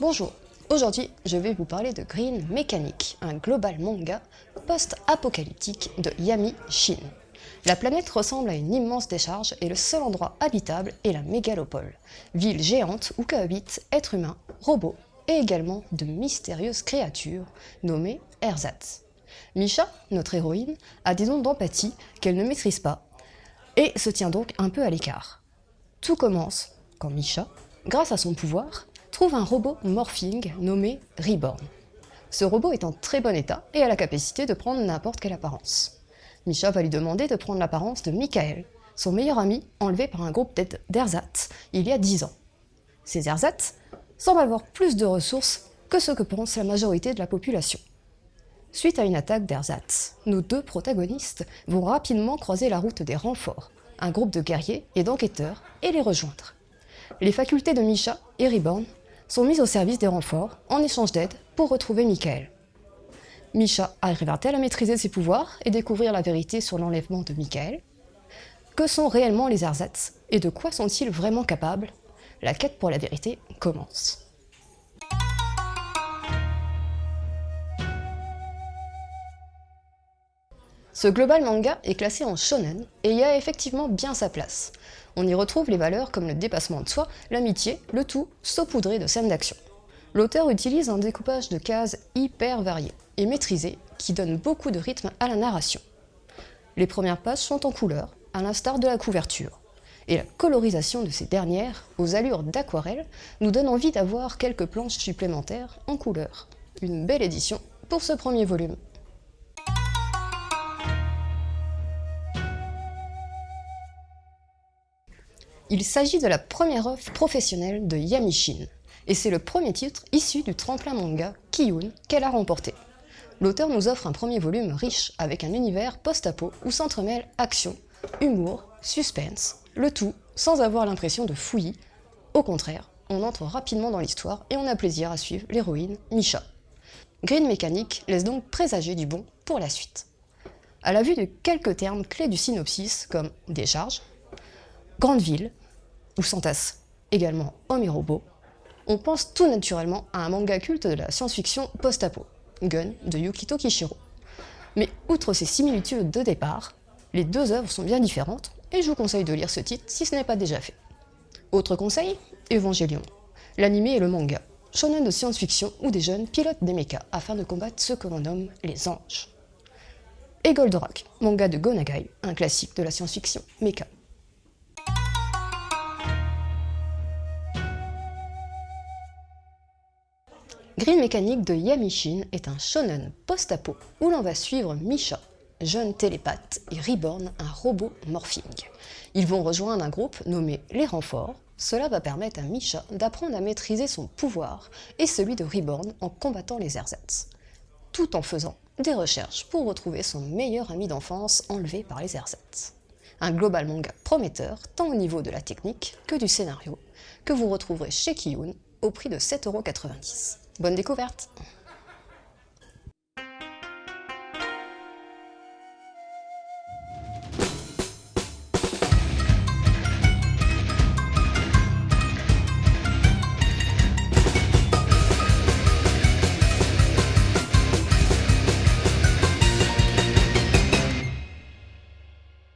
Bonjour, aujourd'hui je vais vous parler de Green Mechanic, un global manga post-apocalyptique de Yami Shin. La planète ressemble à une immense décharge et le seul endroit habitable est la mégalopole, ville géante où cohabitent êtres humains, robots et également de mystérieuses créatures nommées ersatz. Misha, notre héroïne, a des dons d'empathie qu'elle ne maîtrise pas et se tient donc un peu à l'écart. Tout commence quand Misha, grâce à son pouvoir, trouve un robot morphing nommé Reborn. Ce robot est en très bon état et a la capacité de prendre n'importe quelle apparence. Misha va lui demander de prendre l'apparence de Michael, son meilleur ami enlevé par un groupe d'ersatz il y a 10 ans. Ces ersatz semblent avoir plus de ressources que ce que pense la majorité de la population. Suite à une attaque d'ersatz, nos deux protagonistes vont rapidement croiser la route des renforts, un groupe de guerriers et d'enquêteurs, et les rejoindre. Les facultés de Misha et Reborn sont mises au service des renforts en échange d'aide pour retrouver Michael. Misha arrivera-t-elle à maîtriser ses pouvoirs et découvrir la vérité sur l'enlèvement de Michael? Que sont réellement les ersatz et de quoi sont-ils vraiment capables? La quête pour la vérité commence. Ce global manga est classé en shonen et y a effectivement bien sa place. On y retrouve les valeurs comme le dépassement de soi, l'amitié, le tout saupoudré de scènes d'action. L'auteur utilise un découpage de cases hyper varié et maîtrisé qui donne beaucoup de rythme à la narration. Les premières pages sont en couleur, à l'instar de la couverture, et la colorisation de ces dernières, aux allures d'aquarelle, nous donne envie d'avoir quelques planches supplémentaires en couleur. Une belle édition pour ce premier volume. Il s'agit de la première œuvre professionnelle de Yami Shin, et c'est le premier titre issu du tremplin manga Kiyun qu'elle a remporté. L'auteur nous offre un premier volume riche avec un univers post-apo où s'entremêlent action, humour, suspense, le tout sans avoir l'impression de fouillis. Au contraire, on entre rapidement dans l'histoire et on a plaisir à suivre l'héroïne Misha. Green Mechanic laisse donc présager du bon pour la suite. À la vue de quelques termes clés du synopsis comme décharge, grande ville, où s'entassent également hommes et robots, on pense tout naturellement à un manga culte de la science-fiction post-apo, Gun de Yukito Kishiro. Mais outre ces similitudes de départ, les deux œuvres sont bien différentes et je vous conseille de lire ce titre si ce n'est pas déjà fait. Autre conseil, Evangelion, l'animé et le manga, shonen de science-fiction où des jeunes pilotent des mechas afin de combattre ce que l'on nomme les anges. Et Goldorak, manga de Go Nagai, un classique de la science-fiction mecha. Green Mechanic de Yami Shin est un shonen post-apo où l'on va suivre Misha, jeune télépathe, et Reborn, un robot morphing. Ils vont rejoindre un groupe nommé les Renforts. Cela va permettre à Misha d'apprendre à maîtriser son pouvoir et celui de Reborn en combattant les ersatz, tout en faisant des recherches pour retrouver son meilleur ami d'enfance enlevé par les ersatz. Un global manga prometteur tant au niveau de la technique que du scénario, que vous retrouverez chez Kiyun au prix de 7,90 €. Bonne découverte!